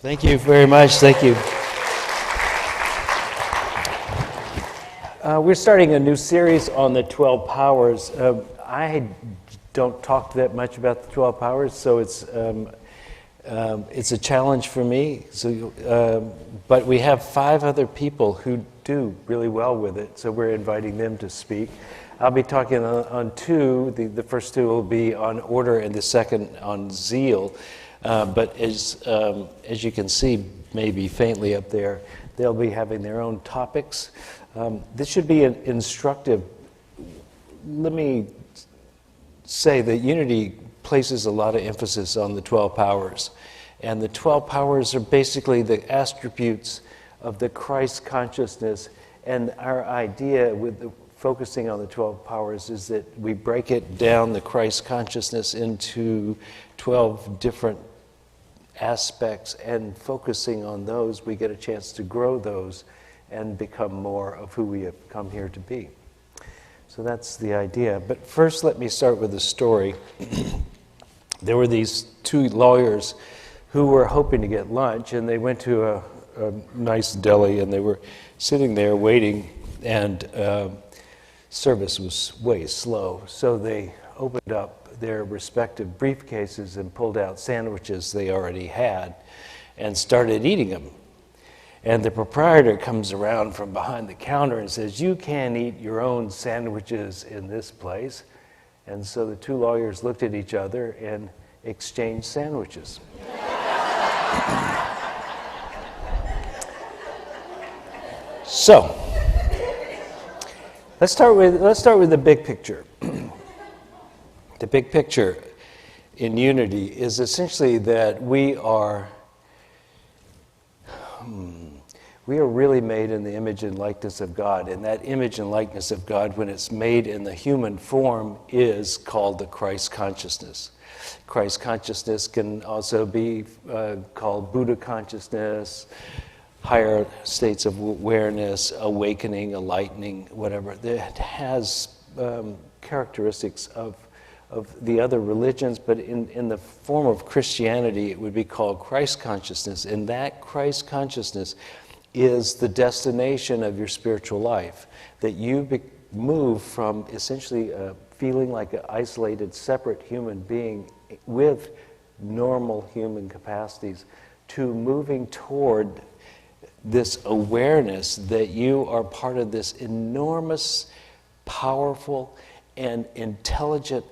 Thank you very much. Thank you. We're starting a new series on the 12 powers. I don't talk that much about the 12 powers, so it's a challenge for me. But we have 5 other people who do really well with it, so we're inviting them to speak. I'll be talking on 2. The first 2 will be on order, and the second on zeal. But as you can see, maybe faintly up there, they'll be having their own topics. This should be instructive. Let me say that Unity places a lot of emphasis on the 12 powers. And the 12 powers are basically the attributes of the Christ consciousness. And our idea with focusing on the 12 powers is that we break it down, the Christ consciousness, into 12 different aspects, and focusing on those, we get a chance to grow those and become more of who we have come here to be. So that's the idea. But first, let me start with a story. There were these 2 lawyers who were hoping to get lunch, and they went to a nice deli, and they were sitting there waiting, and service was way slow. So they opened up their respective briefcases and pulled out sandwiches they already had and started eating them. And the proprietor comes around from behind the counter and says, "You can't eat your own sandwiches in this place." And so the 2 lawyers looked at each other and exchanged sandwiches. So, let's start with the big picture. The big picture in Unity is essentially that we are really made in the image and likeness of God. And that image and likeness of God, when it's made in the human form, is called the Christ consciousness. Christ consciousness can also be called Buddha consciousness, higher states of awareness, awakening, enlightening, whatever. It has characteristics of the other religions, but in the form of Christianity, it would be called Christ consciousness. And that Christ consciousness is the destination of your spiritual life, that you move from essentially feeling like an isolated, separate human being with normal human capacities to moving toward this awareness that you are part of this enormous, powerful, and intelligent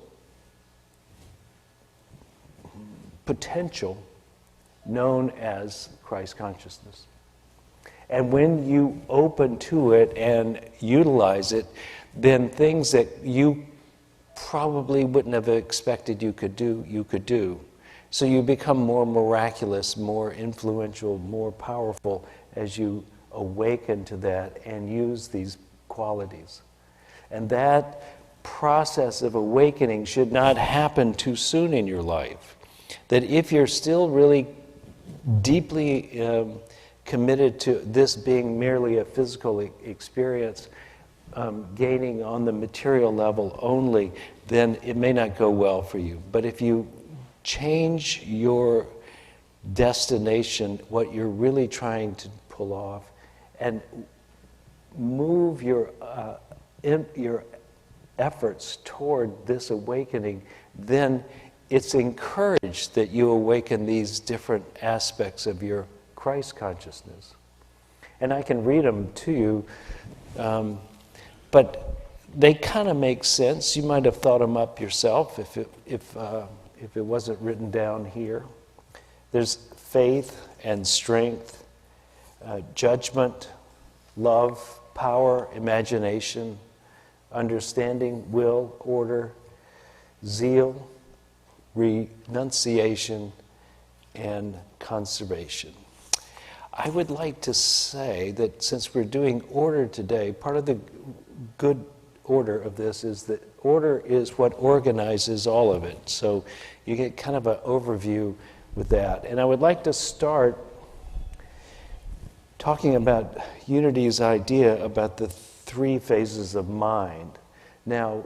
potential known as Christ consciousness. And when you open to it and utilize it, then things that you probably wouldn't have expected you could do. So you become more miraculous, more influential, more powerful as you awaken to that and use these qualities. And that process of awakening should not happen too soon in your life. That if you're still really deeply committed to this being merely a physical experience, gaining on the material level only, then it may not go well for you. But if you change your destination, what you're really trying to pull off, and move your efforts toward this awakening, then it's encouraged that you awaken these different aspects of your Christ consciousness. And I can read them to you, but they kind of make sense. You might have thought them up yourself if it wasn't written down here. There's faith and strength, judgment, love, power, imagination, understanding, will, order, zeal, renunciation, and conservation. I would like to say that since we're doing order today, part of the good order of this is that order is what organizes all of it. So you get kind of an overview with that. And I would like to start talking about Unity's idea about the 3 phases of mind. Now,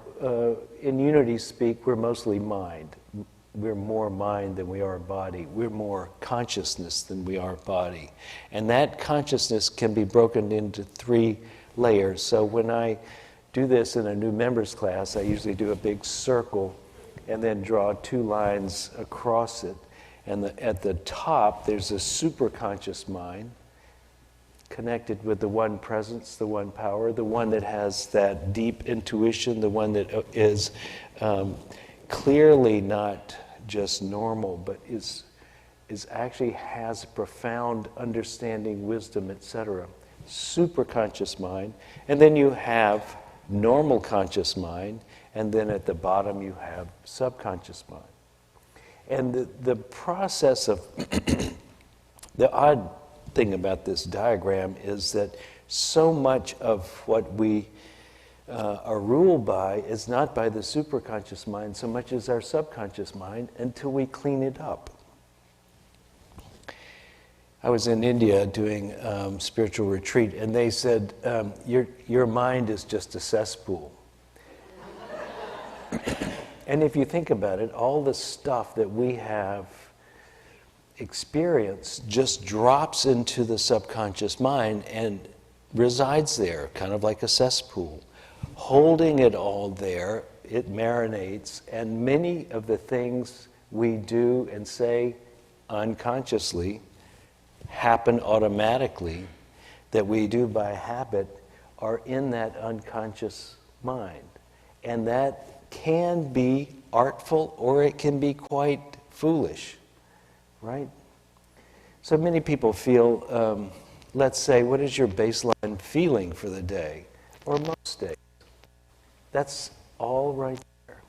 in Unity speak, we're mostly mind. we're more mind than we are body. We're more consciousness than we are body. And that consciousness can be broken into 3 layers. So when I do this in a new members class, I usually do a big circle and then draw 2 lines across it. And at the top, there's a superconscious mind connected with the one presence, the one power, the one that has that deep intuition, the one that is clearly not just normal, but is actually has profound understanding, wisdom, etc. Superconscious mind. And then you have normal conscious mind, and then at the bottom you have subconscious mind. And the process of the odd thing about this diagram is that so much of what we are ruled by is not by the superconscious mind so much as our subconscious mind until we clean it up. I was in India doing spiritual retreat, and they said, your mind is just a cesspool. And if you think about it, all the stuff that we have experienced just drops into the subconscious mind and resides there, kind of like a cesspool. Holding it all there, it marinates, and many of the things we do and say unconsciously happen automatically, that we do by habit, are in that unconscious mind. And that can be artful or it can be quite foolish, right? So many people feel, let's say, what is your baseline feeling for the day? Or most days. That's all right there.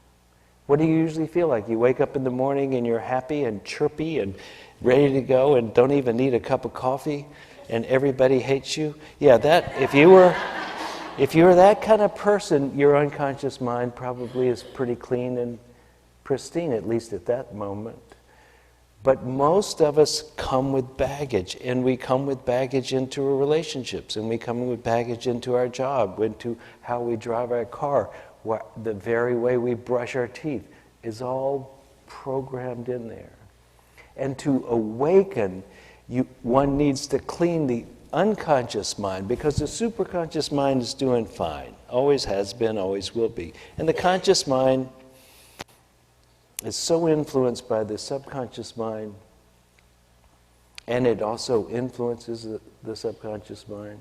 What do you usually feel like? You wake up in the morning and you're happy and chirpy and ready to go and don't even need a cup of coffee and everybody hates you? Yeah, that, if you were that kind of person, your unconscious mind probably is pretty clean and pristine, at least at that moment. But most of us come with baggage, and we come with baggage into our relationships, and we come with baggage into our job, into how we drive our car, the very way we brush our teeth is all programmed in there. And to awaken, one needs to clean the unconscious mind, because the superconscious mind is doing fine. Always has been, always will be. And the conscious mind is so influenced by the subconscious mind, and it also influences the subconscious mind.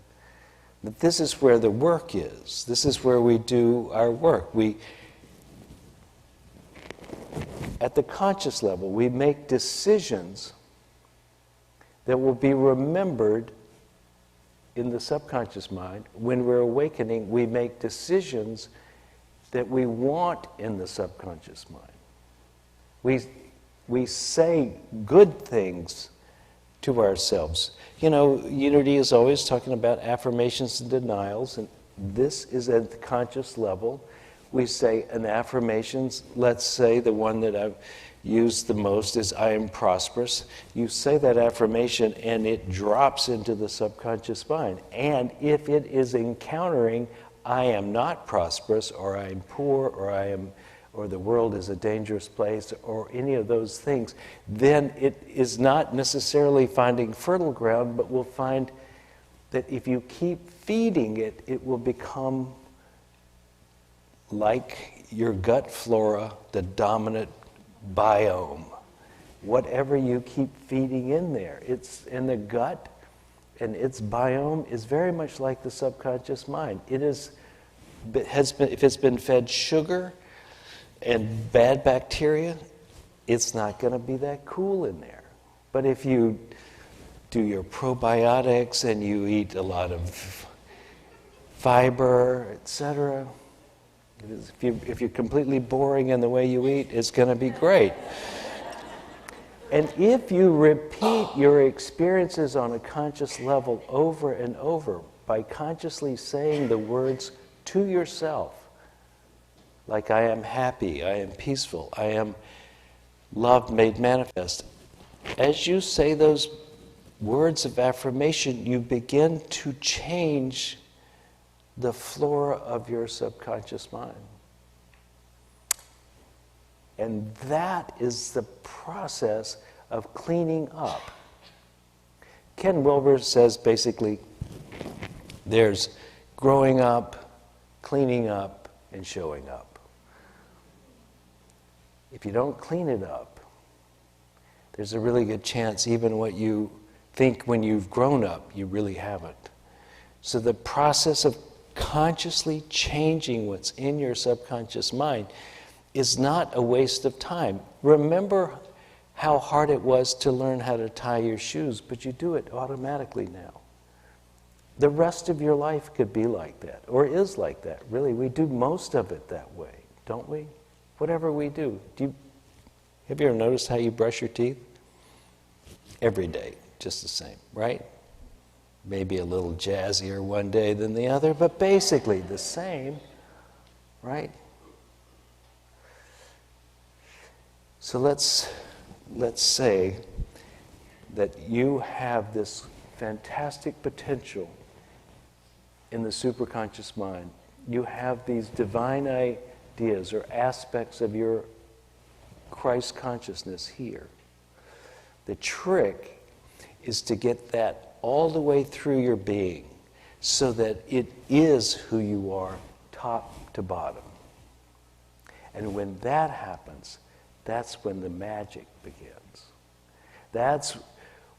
But this is where the work is. This is where we do our work. At the conscious level, we make decisions that will be remembered in the subconscious mind. When we're awakening, we make decisions that we want in the subconscious mind. We say good things to ourselves. You know, Unity is always talking about affirmations and denials, and this is at the conscious level. We say an affirmation, let's say the one that I've used the most is I am prosperous. You say that affirmation and it drops into the subconscious mind. And if it is encountering I am not prosperous, or I am poor, or the world is a dangerous place, or any of those things, then it is not necessarily finding fertile ground, but will find that if you keep feeding it, it will become like your gut flora, the dominant biome. Whatever you keep feeding in there, it's in the gut, and its biome is very much like the subconscious mind. If it's been fed sugar and bad bacteria, it's not going to be that cool in there. But if you do your probiotics and you eat a lot of fiber, etc., if you're completely boring in the way you eat, it's going to be great. And if you repeat your experiences on a conscious level over and over by consciously saying the words to yourself, like I am happy, I am peaceful, I am love made manifest. As you say those words of affirmation, you begin to change the flora of your subconscious mind. And that is the process of cleaning up. Ken Wilber says basically there's growing up, cleaning up, and showing up. If you don't clean it up, there's a really good chance even what you think when you've grown up, you really haven't. So the process of consciously changing what's in your subconscious mind is not a waste of time. Remember how hard it was to learn how to tie your shoes, but you do it automatically now. The rest of your life could be like that, or is like that. Really, we do most of it that way, don't we? Whatever we do. Have you ever noticed how you brush your teeth? Every day, just the same, right? Maybe a little jazzier one day than the other, but basically the same, right? So let's say that you have this fantastic potential in the superconscious mind. You have these divine ideas or aspects of your Christ consciousness here. The trick is to get that all the way through your being so that it is who you are, top to bottom. And when that happens, that's when the magic begins. That's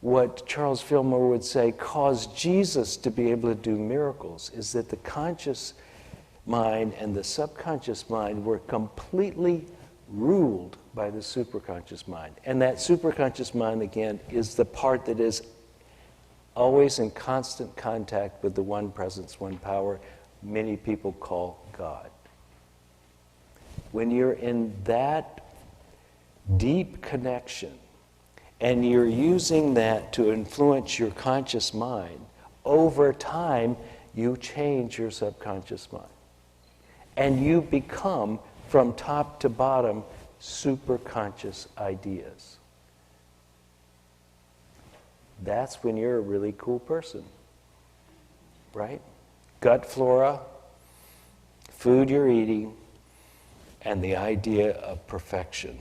what Charles Fillmore would say caused Jesus to be able to do miracles, is that the conscious mind and the subconscious mind were completely ruled by the superconscious mind. And that superconscious mind, again, is the part that is always in constant contact with the one presence, one power, many people call God. When you're in that deep connection, and you're using that to influence your conscious mind, over time, you change your subconscious mind. And you become, from top to bottom, superconscious ideas. That's when you're a really cool person, right? Gut flora, food you're eating, and the idea of perfection,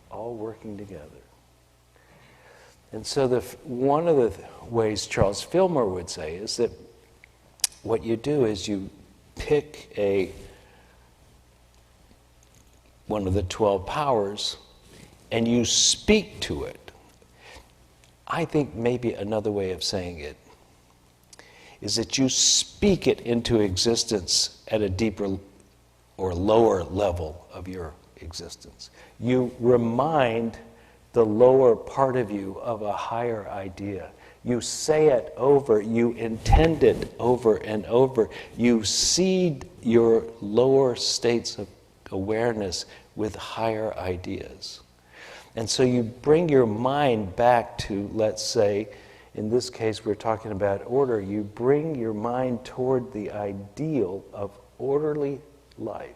all working together. And so one of the ways Charles Fillmore would say is that what you do is you pick one of the 12 powers and you speak to it. I think maybe another way of saying it is that you speak it into existence at a deeper or lower level of your existence. You remind the lower part of you of a higher idea. You say it over, you intend it over and over. You seed your lower states of awareness with higher ideas. And so you bring your mind back to, let's say, in this case we're talking about order, you bring your mind toward the ideal of orderly life.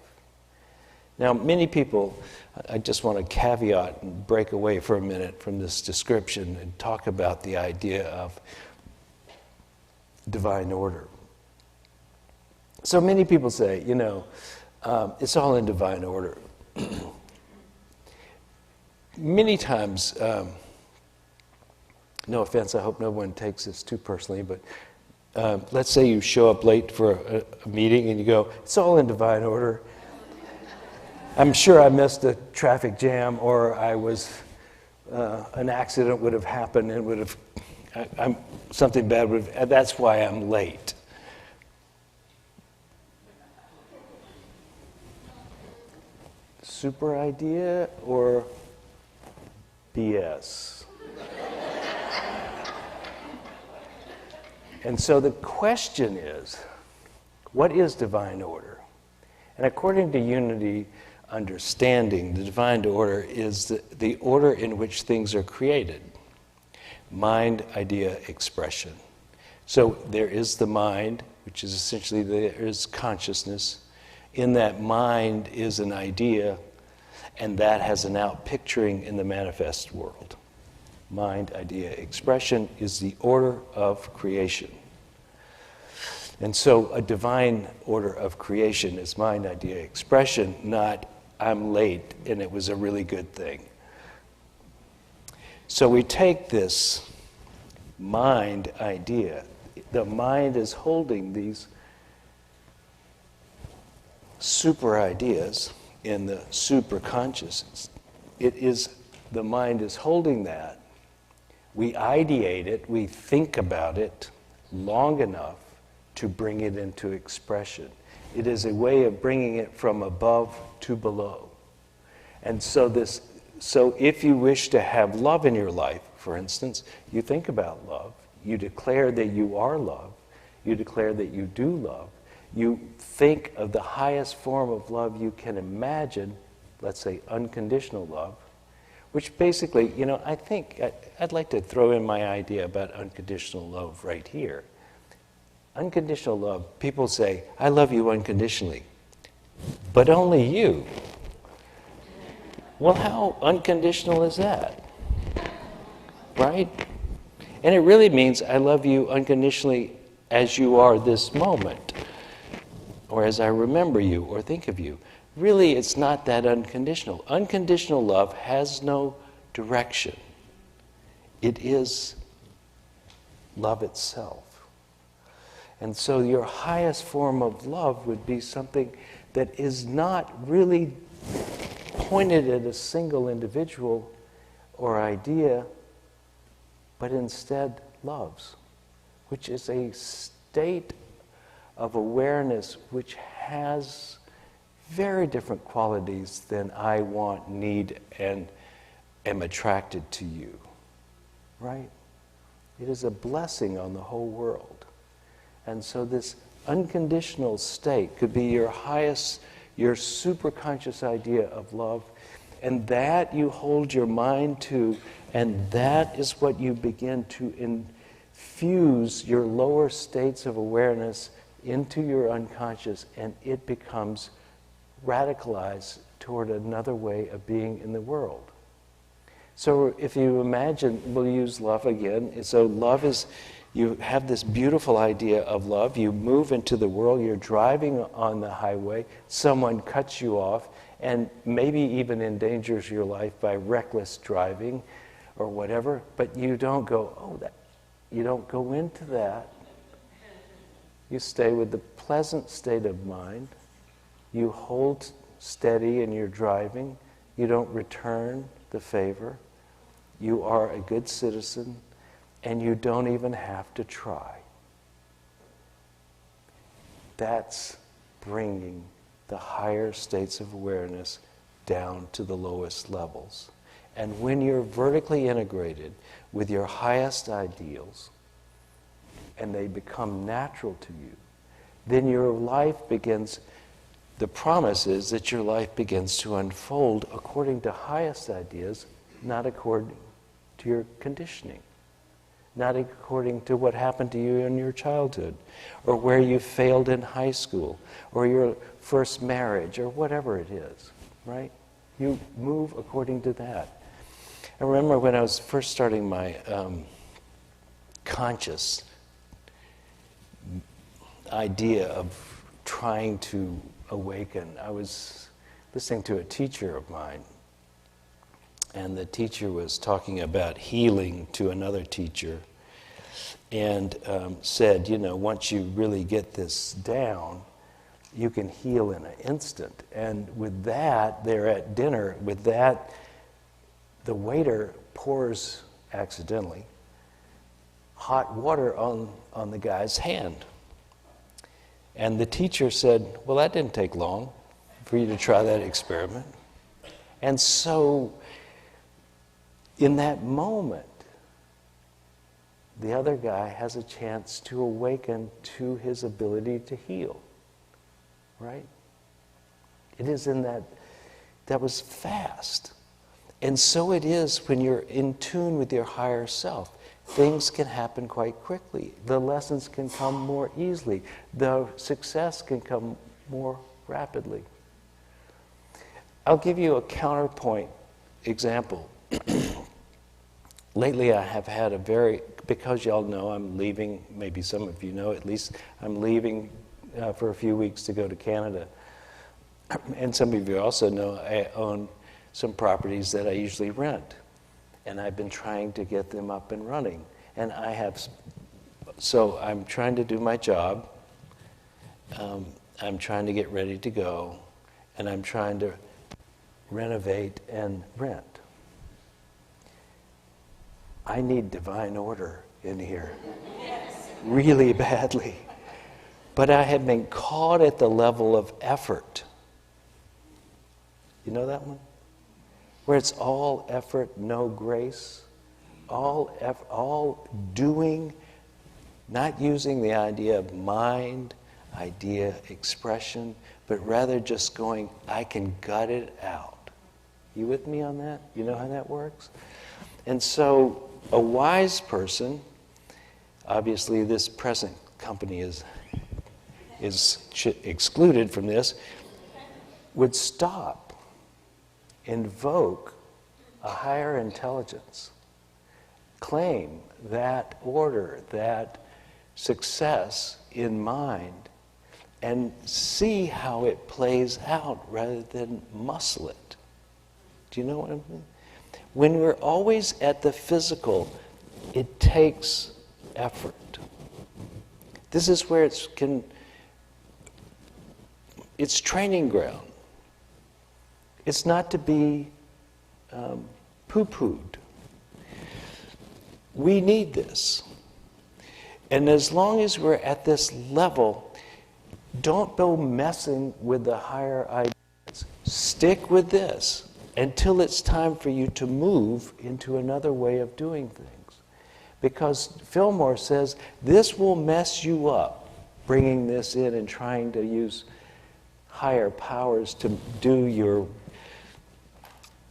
Now, many people, I just want to caveat and break away for a minute from this description and talk about the idea of divine order. So many people say, it's all in divine order. Many times, no offense, I hope no one takes this too personally, but let's say you show up late for a meeting and you go, it's all in divine order. I'm sure I missed a traffic jam, or an accident would have happened and would have, something bad would have, that's why I'm late. Super idea or BS? And so the question is, what is divine order? And according to Unity understanding, the divine order is the order in which things are created. Mind, idea, expression. So there is the mind, which is essentially there is consciousness. In that mind is an idea, and that has an outpicturing in the manifest world. Mind, idea, expression is the order of creation. And so a divine order of creation is mind, idea, expression, not I'm late and it was a really good thing. So we take this mind idea. The mind is holding these super ideas in the superconscious. The mind is holding that. We ideate it, we think about it long enough to bring it into expression. It is a way of bringing it from above to below. And so if you wish to have love in your life, for instance, you think about love, you declare that you are love, you declare that you do love, you think of the highest form of love you can imagine, let's say unconditional love, which basically, I think I'd like to throw in my idea about unconditional love right here. Unconditional love, people say, I love you unconditionally, but only you. Well, how unconditional is that? Right? And it really means I love you unconditionally as you are this moment, or as I remember you or think of you. Really, it's not that unconditional. Unconditional love has no direction. It is love itself. And so your highest form of love would be something that is not really pointed at a single individual or idea, but instead loves, which is a state of awareness which has very different qualities than I want, need, and am attracted to you. Right? It is a blessing on the whole world. And so this unconditional state could be your highest, your superconscious idea of love, and that you hold your mind to, and that is what you begin to infuse your lower states of awareness into your unconscious, and it becomes radicalized toward another way of being in the world. So if you imagine, we'll use love again. So love is, you have this beautiful idea of love. You move into the world. You're driving on the highway. Someone cuts you off and maybe even endangers your life by reckless driving or whatever. But you don't go, oh, that. You don't go into that. You stay with the pleasant state of mind. You hold steady in your driving. You don't return the favor. You are a good citizen, and you don't even have to try. That's bringing the higher states of awareness down to the lowest levels. And when you're vertically integrated with your highest ideals, and they become natural to you, then your life begins, the promise is that your life begins to unfold according to highest ideas, not according to your conditioning, not according to what happened to you in your childhood, or where you failed in high school, or your first marriage, or whatever it is, right? You move according to that. I remember when I was first starting my conscious idea of trying to awaken, I was listening to a teacher of mine, and the teacher was talking about healing to another teacher, and said, once you really get this down, you can heal in an instant. And with that, they're at dinner, with that, the waiter pours, accidentally, hot water on the guy's hand. And the teacher said, well, that didn't take long for you to try that experiment. And so, in that moment, the other guy has a chance to awaken to his ability to heal. Right? It is in that was fast. And so it is when you're in tune with your higher self. Things can happen quite quickly. The lessons can come more easily. The success can come more rapidly. I'll give you a counterpoint example. Lately I have had because y'all know I'm leaving, maybe some of you know at least, I'm leaving for a few weeks to go to Canada. And some of you also know I own some properties that I usually rent. And I've been trying to get them up and running. And so I'm trying to do my job. I'm trying to get ready to go. And I'm trying to renovate and rent. I need divine order in here. Yes. Really badly. But I have been caught at the level of effort. You know that one? Where it's all effort, no grace. All doing, not using the idea of mind, idea, expression, but rather just going, I can gut it out. You with me on that? You know how that works? And so a wise person, obviously this present company is excluded from this, would stop, invoke a higher intelligence, claim that order, that success in mind, and see how it plays out rather than muscle it. Do you know what I mean? When we're always at the physical, it takes effort. This is where it's training ground. It's not to be poo-pooed. We need this. And as long as we're at this level, don't go messing with the higher ideas. Stick with this until it's time for you to move into another way of doing things. Because Fillmore says this will mess you up, bringing this in and trying to use higher powers to do your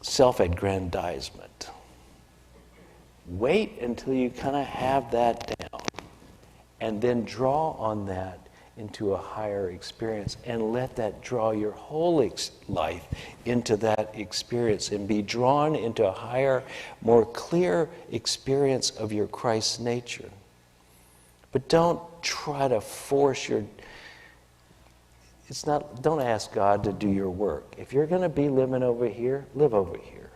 self-aggrandizement. Wait until you kind of have that down, and then draw on that into a higher experience, and let that draw your whole life into that experience, and be drawn into a higher, more clear experience of your Christ nature. But don't try to force don't ask God to do your work. If you're going to be living over here, live over here.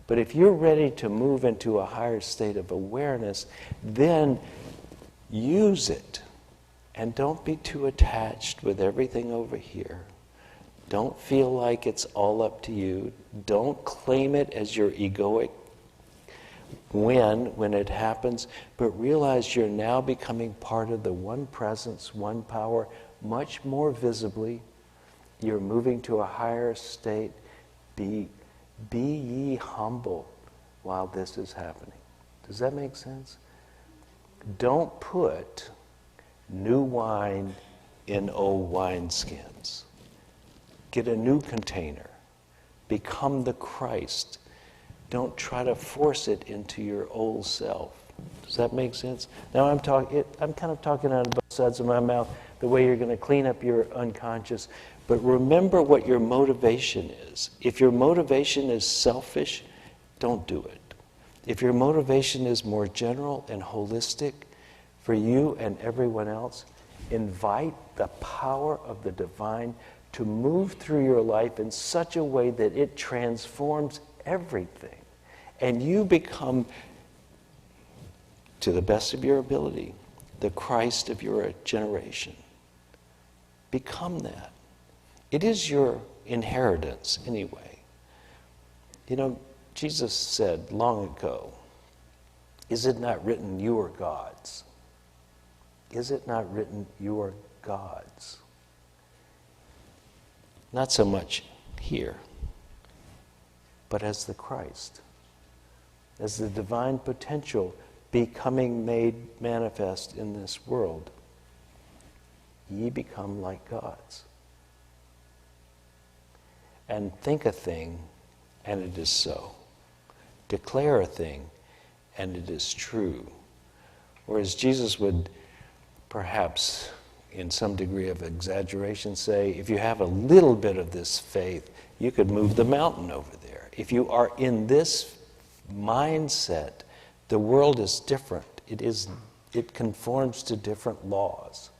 But if you're ready to move into a higher state of awareness, then use it. And don't be too attached with everything over here. Don't feel like it's all up to you. Don't claim it as your egoic win when it happens, but realize you're now becoming part of the one presence, one power, much more visibly. You're moving to a higher state. Be ye humble while this is happening. Does that make sense? Don't put new wine in old wineskins. Get a new container. Become the Christ. Don't try to force it into your old self. Does that make sense? Now I'm kind of talking out of both sides of my mouth, the way you're going to clean up your unconscious. But remember what your motivation is. If your motivation is selfish, don't do it. If your motivation is more general and holistic for you and everyone else, invite the power of the divine to move through your life in such a way that it transforms everything. And you become, to the best of your ability, the Christ of your generation. Become that. It is your inheritance anyway. You know, Jesus said long ago, "Is it not written, you are gods? Is it not written, you are gods?" Not so much here, but as the Christ, as the divine potential becoming made manifest in this world. Ye become like gods. And think a thing, and it is so. Declare a thing, and it is true. Whereas Jesus would perhaps, in some degree of exaggeration, say, if you have a little bit of this faith, you could move the mountain over there. If you are in this mindset, the world is different. It conforms to different laws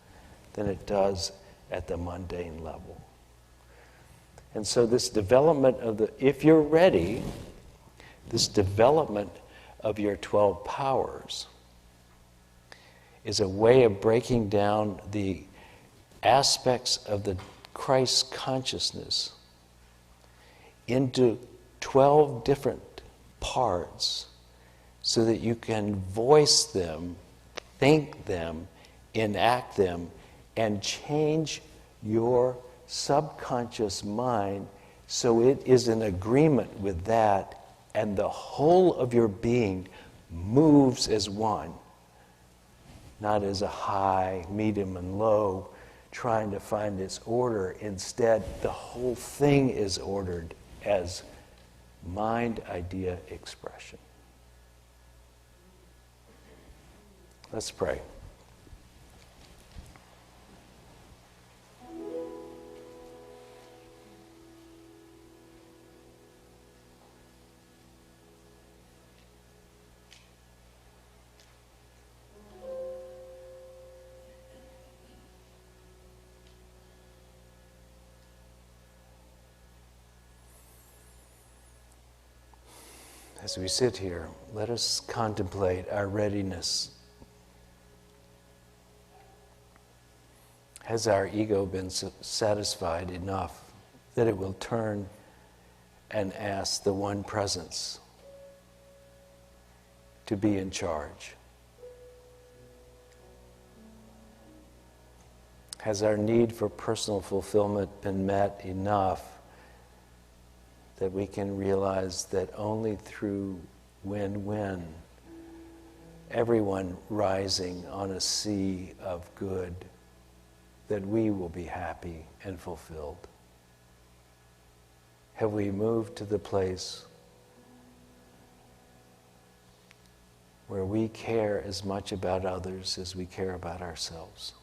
than it does at the mundane level. And so this development if you're ready, this development of your 12 powers is a way of breaking down the aspects of the Christ consciousness into 12 different parts so that you can voice them, think them, enact them, and change your subconscious mind so it is in agreement with that, and the whole of your being moves as one, not as a high, medium, and low, trying to find its order. Instead, the whole thing is ordered as mind, idea, expression. Let's pray. As we sit here, let us contemplate our readiness. Has our ego been satisfied enough that it will turn and ask the one presence to be in charge? Has our need for personal fulfillment been met enough that we can realize that only through win-win, everyone rising on a sea of good, that we will be happy and fulfilled? Have we moved to the place where we care as much about others as we care about ourselves?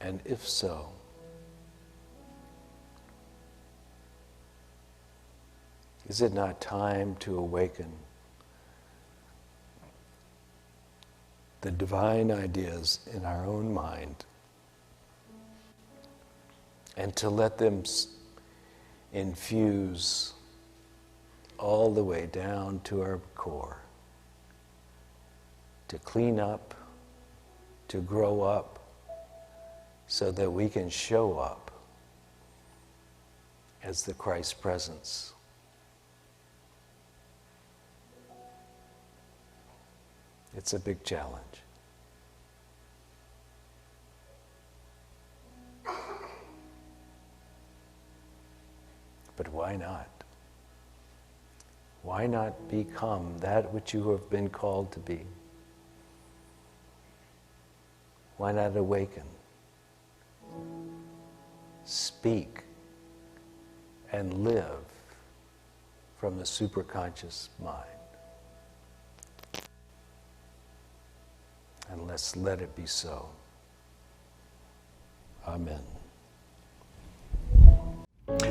And if so, is it not time to awaken the divine ideas in our own mind and to let them infuse all the way down to our core, to clean up, to grow up, so that we can show up as the Christ presence? It's a big challenge. But why not? Why not become that which you have been called to be? Why not awaken, speak, and live from the superconscious mind? And let's let it be so. Amen.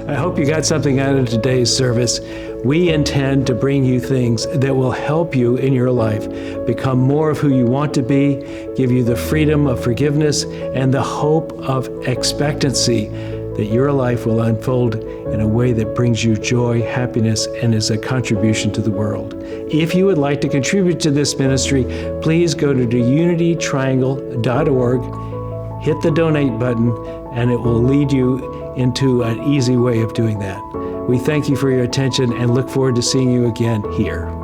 I hope you got something out of today's service. We intend to bring you things that will help you in your life become more of who you want to be, give you the freedom of forgiveness and the hope of expectancy that your life will unfold in a way that brings you joy, happiness, and is a contribution to the world. If you would like to contribute to this ministry, please go to unitytriangle.org, hit the donate button, and it will lead you into an easy way of doing that. We thank you for your attention and look forward to seeing you again here.